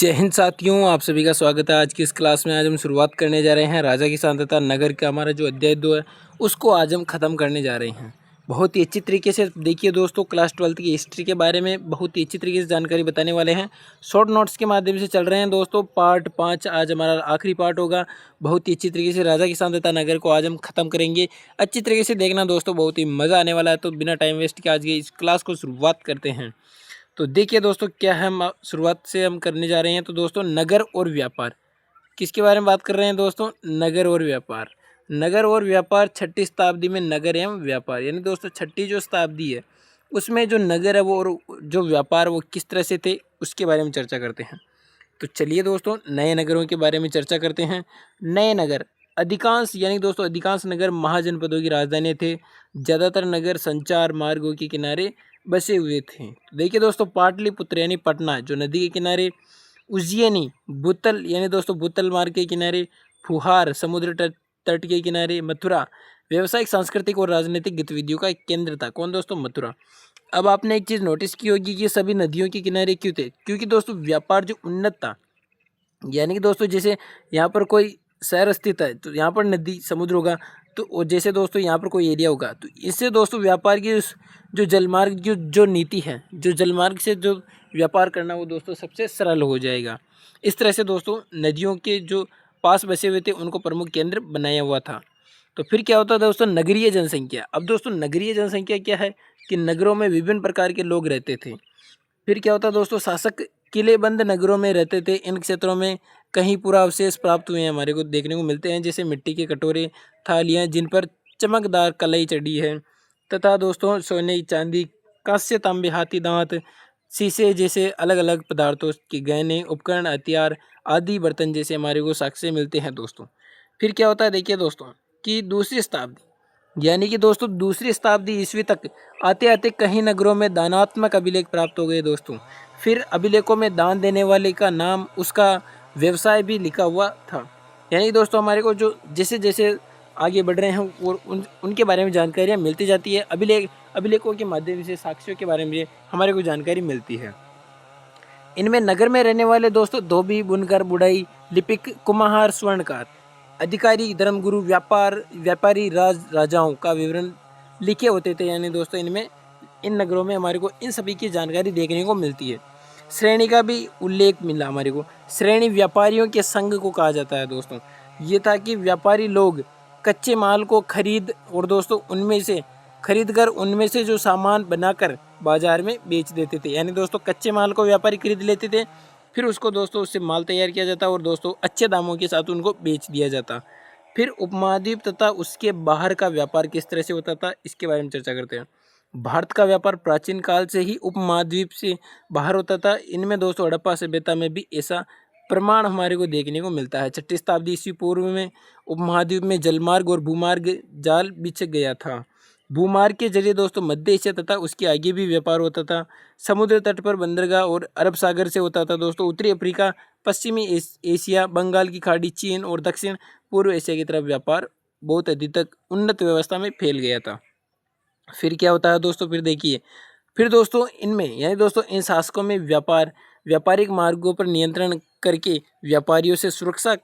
जय हिंद साथियों, आप सभी का स्वागत है आज की इस क्लास में। आज हम शुरुआत करने जा रहे हैं राजा किसान तथा नगर का हमारा जो अध्याय 2 है उसको आज हम ख़त्म करने जा रहे हैं। बहुत ही अच्छी तरीके से देखिए दोस्तों, क्लास 12th की हिस्ट्री के बारे में बहुत ही अच्छी तरीके से जानकारी बताने वाले हैं। शॉर्ट नोट्स के माध्यम से चल रहे हैं दोस्तों। पार्ट 5 आज हमारा आखिरी पार्ट होगा। बहुत ही अच्छी तरीके से राजा किसान तथा नगर को आज हम ख़त्म करेंगे। अच्छी तरीके से देखना दोस्तों, बहुत ही मज़ा आने वाला है। तो बिना टाइम वेस्ट के आज की इस क्लास को शुरुआत करते हैं। तो देखिए दोस्तों, क्या हम शुरुआत से हम करने जा रहे हैं। तो दोस्तों, नगर और व्यापार किसके बारे में बात कर रहे हैं दोस्तों? नगर और व्यापार। नगर और व्यापार 6ठी शताब्दी में नगर एवं व्यापार, यानी दोस्तों 6ठी जो शताब्दी है उसमें जो नगर है वो और जो व्यापार वो किस तरह से थे उसके बारे में चर्चा करते हैं। तो चलिए दोस्तों, नए नगरों के बारे में चर्चा करते हैं। नए नगर अधिकांश यानी दोस्तों अधिकांश नगर महाजनपदों की राजधानी थे। ज़्यादातर नगर संचार मार्गों के किनारे बसे हुए थे। तो देखिए दोस्तों, पाटलिपुत्र यानी पटना जो नदी के किनारे, उज्जैनी बुतल यानी दोस्तों बुतल मार्ग के किनारे, फुहार समुद्र तट तट के किनारे, मथुरा व्यावसायिक सांस्कृतिक और राजनीतिक गतिविधियों का एक केंद्र था। कौन दोस्तों? मथुरा। अब आपने एक चीज़ नोटिस की होगी कि सभी नदियों के किनारे क्यों थे? क्योंकि दोस्तों व्यापार जो उन्नत था, यानी कि दोस्तों जैसे यहाँ पर कोई शहर स्थित है तो यहाँ पर नदी समुद्र होगा। तो और जैसे दोस्तों यहाँ पर कोई एरिया होगा तो इससे दोस्तों व्यापार की जो जलमार्ग जो नीति है, जो जलमार्ग से जो व्यापार करना वो दोस्तों सबसे सरल हो जाएगा। इस तरह से दोस्तों नदियों के जो पास बसे हुए थे उनको प्रमुख केंद्र बनाया हुआ था। तो फिर क्या होता था दोस्तों? नगरीय जनसंख्या। अब दोस्तों नगरीय जनसंख्या क्या है कि नगरों में विभिन्न प्रकार के लोग रहते थे। फिर क्या होता दोस्तों? शासक किलेबंद नगरों में रहते थे। इन क्षेत्रों में कहीं पुरावशेष प्राप्त हुए हैं, हमारे को देखने को मिलते हैं, जैसे मिट्टी के कटोरे, थालियाँ जिन पर चमकदार कलाई चढ़ी है, तथा दोस्तों सोने चांदी कांस्य तांबे हाथी दांत शीशे जैसे अलग अलग पदार्थों के गहने उपकरण हथियार आदि बर्तन जैसे हमारे को साक्ष्य मिलते हैं दोस्तों। फिर क्या होता है देखिए दोस्तों कि दूसरी शताब्दी, यानी कि दोस्तों दूसरी शताब्दी ईस्वी तक आते आते कई नगरों में दानात्मक अभिलेख प्राप्त हो गए दोस्तों। फिर अभिलेखों में दान देने वाले का नाम, उसका व्यवसाय भी लिखा हुआ था। यानी दोस्तों हमारे को जो जैसे जैसे आगे बढ़ रहे हैं और उनके बारे में जानकारियाँ मिलती जाती है। अभिलेखों के माध्यम से साक्ष्यों के बारे में हमारे को जानकारी मिलती है। इनमें नगर में रहने वाले दोस्तों धोबी, बुनकर, बुढ़ाई, लिपिक, कुम्हार, स्वर्णकार, अधिकारी, धर्मगुरु, व्यापारी, राजाओं का विवरण लिखे होते थे। यानी दोस्तों इनमें इन नगरों में हमारे को इन सभी की जानकारी देखने को मिलती है। श्रेणी का भी उल्लेख मिला हमारे को। श्रेणी व्यापारियों के संघ को कहा जाता है दोस्तों। ये था कि व्यापारी लोग कच्चे माल को खरीद और दोस्तों उनमें से खरीद कर उनमें से जो सामान बनाकर बाजार में बेच देते थे। यानी दोस्तों कच्चे माल को व्यापारी खरीद लेते थे, फिर उसको दोस्तों उससे माल तैयार किया जाता और दोस्तों अच्छे दामों के साथ उनको बेच दिया जाता। फिर उपमहाद्वीप तथा उसके बाहर का व्यापार किस तरह से होता था इसके बारे में चर्चा करते हैं। भारत का व्यापार प्राचीन काल से ही उपमहाद्वीप से बाहर होता था। इनमें दोस्तों हड़प्पा सभ्यता में भी ऐसा प्रमाण हमारे को देखने को मिलता है। 6ठी शताब्दी ईस्वी पूर्व में उपमहाद्वीप में जलमार्ग और भूमार्ग जाल बिछ गया था। भूमार्ग के जरिए दोस्तों मध्य एशिया तथा उसके आगे भी व्यापार होता था। समुद्र तट पर बंदरगाह और अरब सागर से होता था दोस्तों। उत्तरी अफ्रीका, पश्चिमी एशिया, बंगाल की खाड़ी, चीन और दक्षिण पूर्व एशिया की तरफ व्यापार बहुत अधिक तक उन्नत व्यवस्था में फैल गया था। फिर क्या होता है दोस्तों? फिर देखिए, फिर दोस्तों इनमें यानी दोस्तों इन शासकों में व्यापारिक मार्गों पर नियंत्रण करके व्यापारियों से सुरक्षा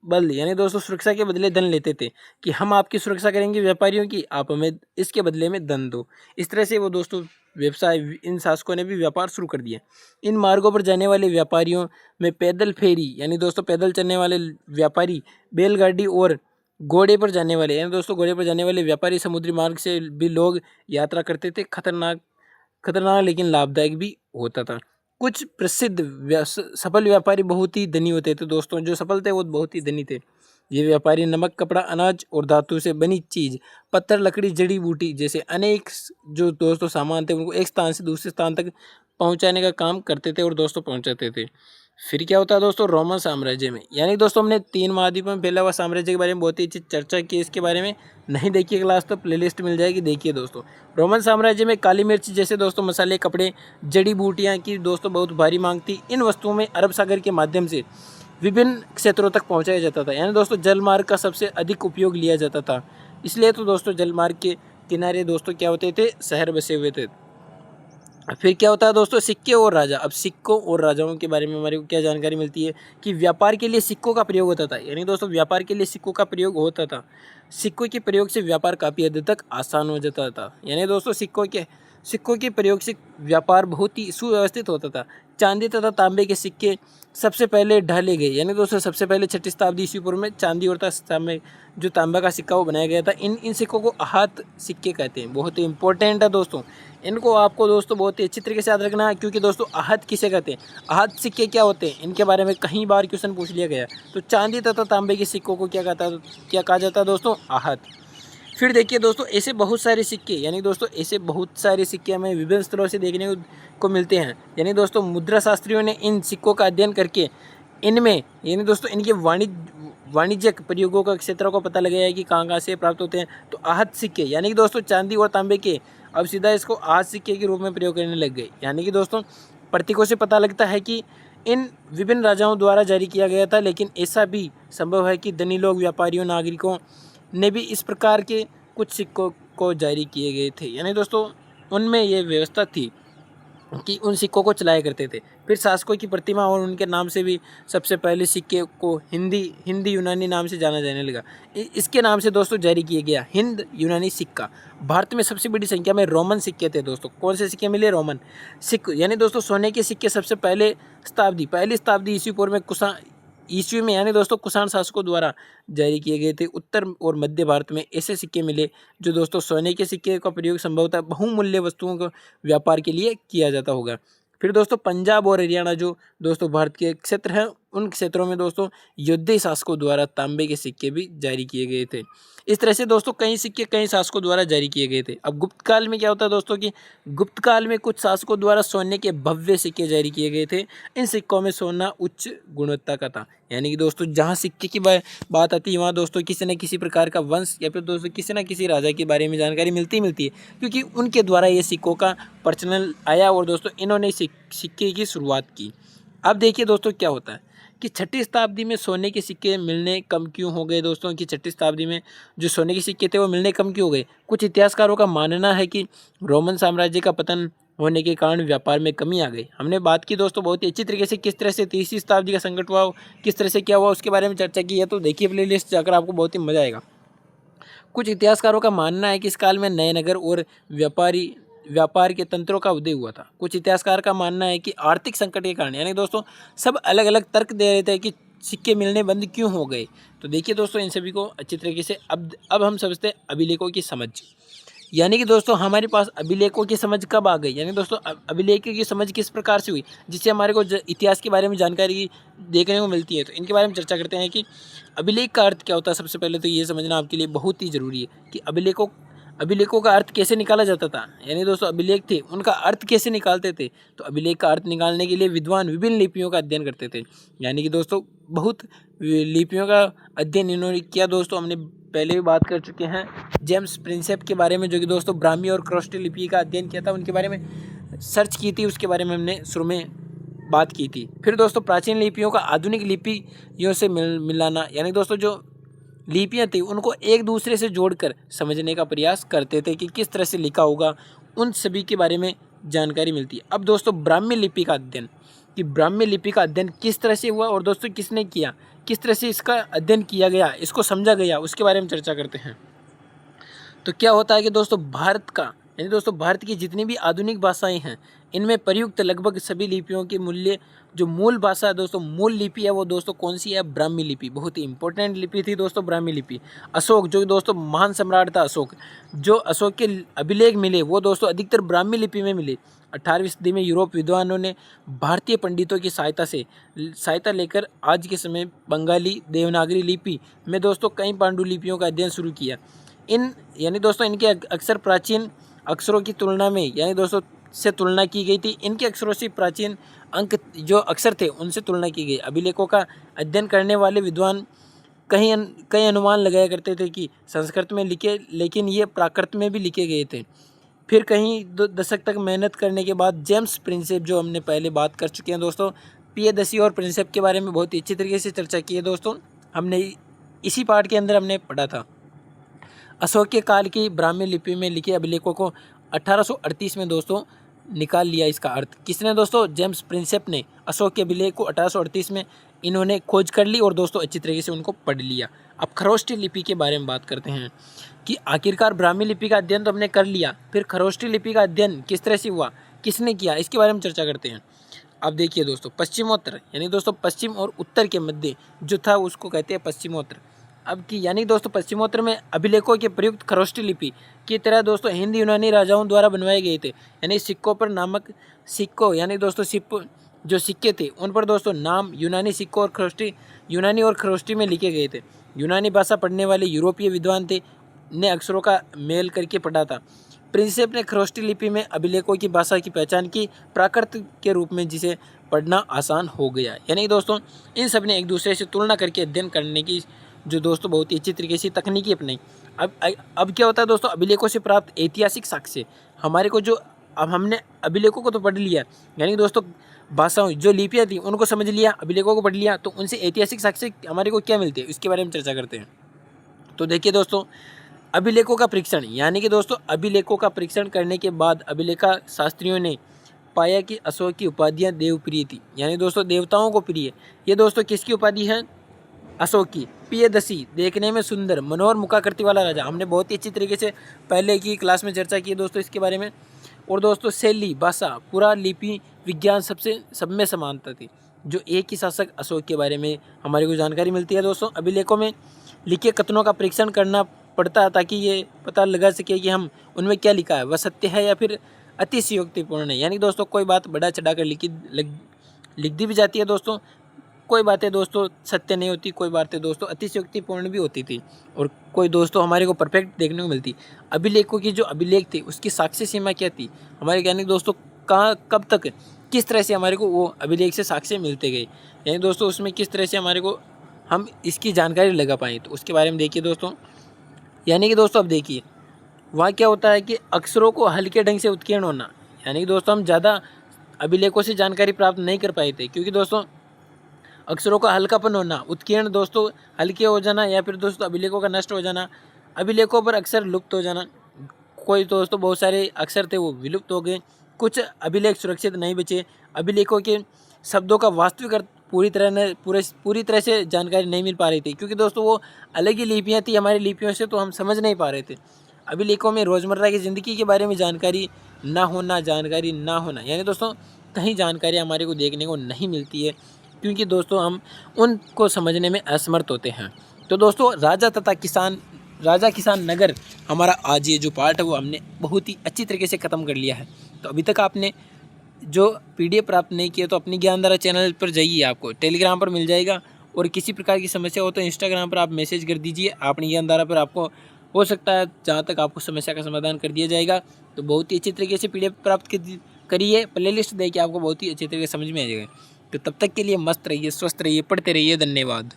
बल यानी दोस्तों सुरक्षा के बदले धन लेते थे कि हम आपकी सुरक्षा करेंगे व्यापारियों की, आप हमें इसके बदले में धन दो। इस तरह से वो दोस्तों व्यवसाय इन शासकों ने भी व्यापार शुरू कर दिया। इन मार्गों पर जाने वाले व्यापारियों में पैदल फेरी यानी दोस्तों पैदल चलने वाले व्यापारी, बैलगाड़ी और घोड़े पर जाने वाले यानी दोस्तों घोड़े पर जाने वाले व्यापारी, समुद्री मार्ग से भी लोग यात्रा करते थे। खतरनाक लेकिन लाभदायक भी होता था। कुछ प्रसिद्ध सफल व्यापारी बहुत ही धनी होते थे दोस्तों। जो सफल थे वो बहुत ही धनी थे। ये व्यापारी नमक, कपड़ा, अनाज और धातु से बनी चीज, पत्थर, लकड़ी, जड़ी बूटी जैसे अनेक जो दोस्तों सामान थे उनको एक स्थान से दूसरे स्थान तक पहुंचाने का काम करते थे और दोस्तों पहुंचाते थे। फिर क्या होता है दोस्तों? रोमन साम्राज्य में, यानी दोस्तों हमने 3 महाद्वीपों में फैला हुआ साम्राज्य के बारे में बहुत ही अच्छी चर्चा की। इसके बारे में नहीं देखिए क्लास तो प्लेलिस्ट मिल जाएगी, देखिए दोस्तों। रोमन साम्राज्य में काली मिर्च जैसे दोस्तों मसाले, कपड़े, जड़ी बूटियाँ की दोस्तों बहुत भारी मांग थी। इन वस्तुओं में अरब सागर के माध्यम से विभिन्न क्षेत्रों तक पहुँचाया जाता था। यानी दोस्तों जलमार्ग का सबसे अधिक उपयोग लिया जाता था। इसलिए तो दोस्तों जलमार्ग के किनारे दोस्तों क्या होते थे? शहर बसे हुए थे। फिर क्या होता है दोस्तों, सिक्के और राजा। अब सिक्कों और राजाओं के बारे में हमारे को क्या जानकारी मिलती है कि व्यापार के लिए सिक्कों का प्रयोग होता था। यानी दोस्तों व्यापार के लिए सिक्कों का प्रयोग होता था। सिक्कों के प्रयोग से व्यापार काफ़ी हद तक आसान हो जाता था। यानी दोस्तों सिक्कों के प्रयोग से व्यापार बहुत ही सुव्यवस्थित होता था। चांदी तथा तांबे के सिक्के सबसे पहले ढाले गए। यानी दोस्तों सबसे पहले 6ठी शताब्दी ईस्वी पूर्व में चांदी और तांबे जो तांबा का सिक्का वो बनाया गया था। इन सिक्कों को आहत सिक्के कहते हैं। बहुत ही इंपॉर्टेंट है दोस्तों, इनको आपको दोस्तों बहुत ही अच्छी तरीके से याद रखना है, क्योंकि दोस्तों आहत किसे कहते हैं, आहत सिक्के क्या होते हैं, इनके बारे में कई बार क्वेश्चन पूछ लिया गया। तो चांदी तथा तांबे के सिक्कों को क्या कहा जाता है दोस्तों, आहत। फिर देखिए दोस्तों ऐसे बहुत सारे सिक्के, यानी दोस्तों ऐसे बहुत सारे सिक्के हमें विभिन्न स्थलों से देखने को मिलते हैं। यानी दोस्तों मुद्रा शास्त्रियों ने इन सिक्कों का अध्ययन करके इनमें यानी दोस्तों इनके वाणिज्यिक प्रयोगों का क्षेत्रों को पता लगाया है कि कहाँ से प्राप्त होते हैं। तो आहत सिक्के यानी कि दोस्तों चांदी और तांबे के अब सीधा इसको आहत सिक्के के रूप में प्रयोग करने लग गए। यानी कि दोस्तों प्रतीकों से पता लगता है कि इन विभिन्न राजाओं द्वारा जारी किया गया था, लेकिन ऐसा भी संभव है कि धनी लोग, व्यापारियों, नागरिकों ने भी इस प्रकार के कुछ सिक्कों को जारी किए गए थे। यानी दोस्तों उनमें ये व्यवस्था थी कि उन सिक्कों को चलाया करते थे। फिर शासकों की प्रतिमा और उनके नाम से भी सबसे पहले सिक्के को हिंदी यूनानी नाम से जाना जाने लगा। इसके नाम से दोस्तों जारी किया गया हिंद यूनानी सिक्का। भारत में सबसे बड़ी संख्या में रोमन सिक्के थे दोस्तों। कौन से सिक्के मिले, रोमन सिक्के। यानी दोस्तों सोने के सिक्के सबसे पहली शताब्दी ईस्वी पूर्व में ईस्वी में यानी दोस्तों कुषाण शासकों द्वारा जारी किए गए थे। उत्तर और मध्य भारत में ऐसे सिक्के मिले जो दोस्तों सोने के सिक्के का प्रयोग संभवतः बहुमूल्य वस्तुओं को व्यापार के लिए किया जाता होगा। फिर दोस्तों पंजाब और हरियाणा जो दोस्तों भारत के क्षेत्र हैं, उन क्षेत्रों में दोस्तों योद्धे शासकों द्वारा तांबे के सिक्के भी जारी किए गए थे। इस तरह से दोस्तों कई सिक्के कई शासकों द्वारा जारी किए गए थे। अब गुप्त काल में क्या होता है दोस्तों कि गुप्त काल में कुछ शासकों द्वारा सोने के भव्य सिक्के जारी किए गए थे। इन सिक्कों में सोना उच्च गुणवत्ता का था। यानी कि दोस्तों जहाँ सिक्के की बात आती है वहाँ दोस्तों किसी न किसी प्रकार का वंश या फिर दोस्तों किसी न किसी राजा के बारे में जानकारी मिलती है, क्योंकि उनके द्वारा ये सिक्कों का प्रचलन आया और दोस्तों इन्होंने सिक्के की शुरुआत की। अब देखिए दोस्तों क्या होता है कि 6ठी शताब्दी में सोने के सिक्के मिलने कम क्यों हो गए दोस्तों, कि 6ठी शताब्दी में जो सोने के सिक्के थे वो मिलने कम क्यों हो गए। कुछ इतिहासकारों का मानना है कि रोमन साम्राज्य का पतन होने के कारण व्यापार में कमी आ गई। हमने बात की दोस्तों बहुत ही अच्छी तरीके से किस तरह से 30वीं शताब्दी का संकट हुआ, किस तरह से क्या हुआ, उसके बारे में चर्चा की है। तो देखिए प्लेलिस्ट जाकर आपको बहुत ही मजा आएगा। कुछ इतिहासकारों का मानना है कि इस काल में नए नगर और व्यापार के तंत्रों का उदय हुआ था। कुछ इतिहासकार का मानना है कि आर्थिक संकट के कारण, यानी दोस्तों सब अलग अलग तर्क दे रहे थे कि सिक्के मिलने बंद क्यों हो गए। तो देखिए दोस्तों इन सभी को अच्छी तरीके से अब हम समझते हैं अभिलेखों की समझ। यानी कि दोस्तों हमारे पास अभिलेखों की समझ कब आ गई, यानी दोस्तों अभिलेखों की समझ किस प्रकार से हुई जिससे हमारे को इतिहास के बारे में जानकारी देखने को मिलती है। तो इनके बारे में चर्चा करते हैं कि अभिलेख का अर्थ क्या होता है। सबसे पहले तो ये समझना आपके लिए बहुत ही ज़रूरी है कि अभिलेखों का अर्थ कैसे निकाला जाता था। यानी दोस्तों अभिलेख थे उनका अर्थ कैसे निकालते थे। तो अभिलेख का अर्थ निकालने के लिए विद्वान विभिन्न लिपियों का अध्ययन करते थे। यानी कि दोस्तों बहुत लिपियों का अध्ययन इन्होंने किया। दोस्तों हमने पहले भी बात कर चुके हैं जेम्स प्रिंसेप के बारे में, जो कि दोस्तों ब्राह्मी और क्रोस्टी लिपि का अध्ययन किया था, उनके बारे में सर्च की थी, उसके बारे में हमने शुरू में बात की थी। फिर दोस्तों प्राचीन लिपियों का आधुनिक लिपियों से मिलाना, यानी दोस्तों जो लिपियाँ थी उनको एक दूसरे से जोड़कर समझने का प्रयास करते थे कि किस तरह से लिखा होगा, उन सभी के बारे में जानकारी मिलती है। अब दोस्तों ब्राह्मी लिपि का अध्ययन, कि ब्राह्मी लिपि का अध्ययन किस तरह से हुआ और दोस्तों किसने किया, किस तरह से इसका अध्ययन किया गया, इसको समझा गया, उसके बारे में चर्चा करते हैं। तो क्या होता है कि दोस्तों भारत का, यानी दोस्तों भारत की जितनी भी आधुनिक भाषाएं हैं इनमें प्रयुक्त लगभग सभी लिपियों के जो मूल भाषा है दोस्तों, मूल लिपि है वो दोस्तों कौन सी है, ब्राह्मी लिपि। बहुत ही इंपॉर्टेंट लिपि थी दोस्तों ब्राह्मी लिपि। अशोक जो दोस्तों महान सम्राट था अशोक, जो अशोक के अभिलेख मिले वो दोस्तों अधिकतर ब्राह्मी लिपि में मिले। 18वीं सदी में यूरोप विद्वानों ने भारतीय पंडितों की सहायता लेकर आज के समय बंगाली देवनागरी लिपि में दोस्तों कई पांडुलिपियों का अध्ययन शुरू किया। यानी दोस्तों इनके अक्सर प्राचीन अक्षरों की तुलना में, यानी दोस्तों से तुलना की गई थी। इनके अक्षरों से प्राचीन अंक जो अक्षर थे उनसे तुलना की गई। अभिलेखों का अध्ययन करने वाले विद्वान कई अनुमान लगाया करते थे कि संस्कृत में लिखे, लेकिन ये प्राकृत में भी लिखे गए थे। फिर कहीं 2 दशक तक मेहनत करने के बाद जेम्स प्रिंसेप, जो हमने पहले बात कर चुके हैं दोस्तों, प्रियदर्शी और प्रिंसेप के बारे में बहुत ही अच्छी तरीके से चर्चा की है दोस्तों, हमने इसी पार्ट के अंदर हमने पढ़ा था। अशोक के काल की ब्राह्मी लिपि में लिखे अभिलेखों को 1838 में दोस्तों निकाल लिया इसका अर्थ। किसने दोस्तों? जेम्स प्रिंसेप ने अशोक के अभिलेख को 1838 में इन्होंने खोज कर ली और दोस्तों अच्छी तरीके से उनको पढ़ लिया। अब खरोष्टी लिपि के बारे में बात करते हैं कि आखिरकार ब्राह्मी लिपि का अध्ययन तो हमने कर लिया, फिर खरोष्टी लिपि का अध्ययन किस तरह से हुआ, किसने किया, इसके बारे में चर्चा करते हैं। अब देखिए दोस्तों, पश्चिमोत्तर यानी दोस्तों पश्चिम और उत्तर के मध्य जो था उसको कहते हैं पश्चिमोत्तर। अब की यानी दोस्तों पश्चिमोत्तर में अभिलेखों के प्रयुक्त खरोष्टी लिपि की तरह दोस्तों हिंद यूनानी राजाओं द्वारा बनवाए गए थे, यानी सिक्कों पर नामक सिक्कों यानी दोस्तों जो सिक्के थे उन पर दोस्तों नाम यूनानी सिक्कों और खरोष्टी यूनानी और खरोष्टी में लिखे गए थे। यूनानी भाषा पढ़ने वाले यूरोपीय विद्वान थे ने अक्षरों का मेल करके पढ़ा था। प्रिंसेप ने खरोष्टी लिपि में अभिलेखों की भाषा की पहचान की प्राकृत के रूप में, जिसे पढ़ना आसान हो गया। यानी दोस्तों इन सब ने एक दूसरे से तुलना करके अध्ययन करने की जो दोस्तों बहुत ही अच्छी तरीके से तकनीकी अपनाई। अब क्या होता है दोस्तों, अभिलेखों से प्राप्त ऐतिहासिक साक्ष्य हमारे को जो, अब हमने अभिलेखों को तो पढ़ लिया, यानी दोस्तों भाषाओं जो लिपियाँ थी उनको समझ लिया, अभिलेखों को पढ़ लिया, तो उनसे ऐतिहासिक साक्ष्य हमारे को क्या मिलते हैं इसके बारे में चर्चा करते हैं। तो देखिए दोस्तों, अभिलेखों का परीक्षण यानी कि दोस्तों अभिलेखों का परीक्षण करने के बाद अभिलेखा शास्त्रियों ने पाया कि अशोक की उपाधियाँ देवप्रिय थी, यानी दोस्तों देवताओं को प्रिय। ये दोस्तों किसकी उपाधि है? अशोक की। प्रियदर्शी, देखने में सुंदर मनोहर मुखाकृति वाला राजा, हमने बहुत ही अच्छी तरीके से पहले की क्लास में चर्चा की दोस्तों इसके बारे में। और दोस्तों शैली, भाषा, पुरा, लिपि, विज्ञान सब में समानता थी। जो एक ही शासक अशोक के बारे में हमारे को जानकारी मिलती है दोस्तों। अभिलेखों में लिखे कथनों का परीक्षण करना पड़ता है ताकि ये पता लगा सके कि हम उनमें क्या लिखा है वह सत्य है या फिर अतिशयोक्तिपूर्ण है। यानी दोस्तों कोई बात बढ़ा चढ़ा कर लिख दी भी जाती है दोस्तों, कोई बातें दोस्तों सत्य नहीं होती, कोई बातें दोस्तों अतिशयोक्तिपूर्ण भी होती थी, और कोई दोस्तों हमारे को परफेक्ट देखने को मिलती। अभिलेखों की जो अभिलेख थे उसकी साक्ष्य सीमा क्या थी हमारे, यानी दोस्तों कहाँ कब तक किस तरह से हमारे को वो अभिलेख से साक्ष्य मिलते गए, यानी दोस्तों उसमें किस तरह से हमारे को हम इसकी जानकारी लगा पाएँ, तो उसके बारे में देखिए दोस्तों। यानी कि दोस्तों अब देखिए वहाँ क्या होता है कि अक्षरों को हल्के ढंग से उत्कीर्ण होना, यानी कि दोस्तों हम ज़्यादा अभिलेखों से जानकारी प्राप्त नहीं कर पाए थे, क्योंकि दोस्तों अक्षरों का हल्कापन होना, उत्कीर्ण दोस्तों हल्के हो जाना, या फिर दोस्तों अभिलेखों का नष्ट हो जाना, अभिलेखों पर अक्षर लुप्त हो जाना। कोई दोस्तों बहुत सारे अक्षर थे वो विलुप्त हो गए, कुछ अभिलेख सुरक्षित नहीं बचे, अभिलेखों के शब्दों का वास्तविक अर्थ पूरी तरह से जानकारी नहीं मिल पा रही थी, क्योंकि दोस्तों वो अलग ही लिपियाँ थी हमारी लिपियों से, तो हम समझ नहीं पा रहे थे। अभिलेखों में रोज़मर्रा की ज़िंदगी के बारे में जानकारी ना होना, यानी दोस्तों कहीं जानकारी हमारे को देखने को नहीं मिलती है, क्योंकि दोस्तों हम उनको समझने में असमर्थ होते हैं। तो दोस्तों राजा किसान नगर हमारा आज ये जो पार्ट है वो हमने बहुत ही अच्छी तरीके से ख़त्म कर लिया है। तो अभी तक आपने जो PDF प्राप्त नहीं किया तो अपनी ज्ञानधारा चैनल पर जाइए, आपको टेलीग्राम पर मिल जाएगा, और किसी प्रकार की समस्या हो तो इंस्टाग्राम पर आप मैसेज कर दीजिए। अपनी ज्ञानधारा पर आपको हो सकता है जहाँ तक आपको समस्या का समाधान कर दिया जाएगा। तो बहुत ही अच्छी तरीके से PDF प्राप्त करिए, प्लेलिस्ट देखिए, आपको बहुत ही अच्छी तरीके से समझ में आ जाएगा। तो तब तक के लिए मस्त रहिए, स्वस्थ रहिए, पढ़ते रहिए। धन्यवाद।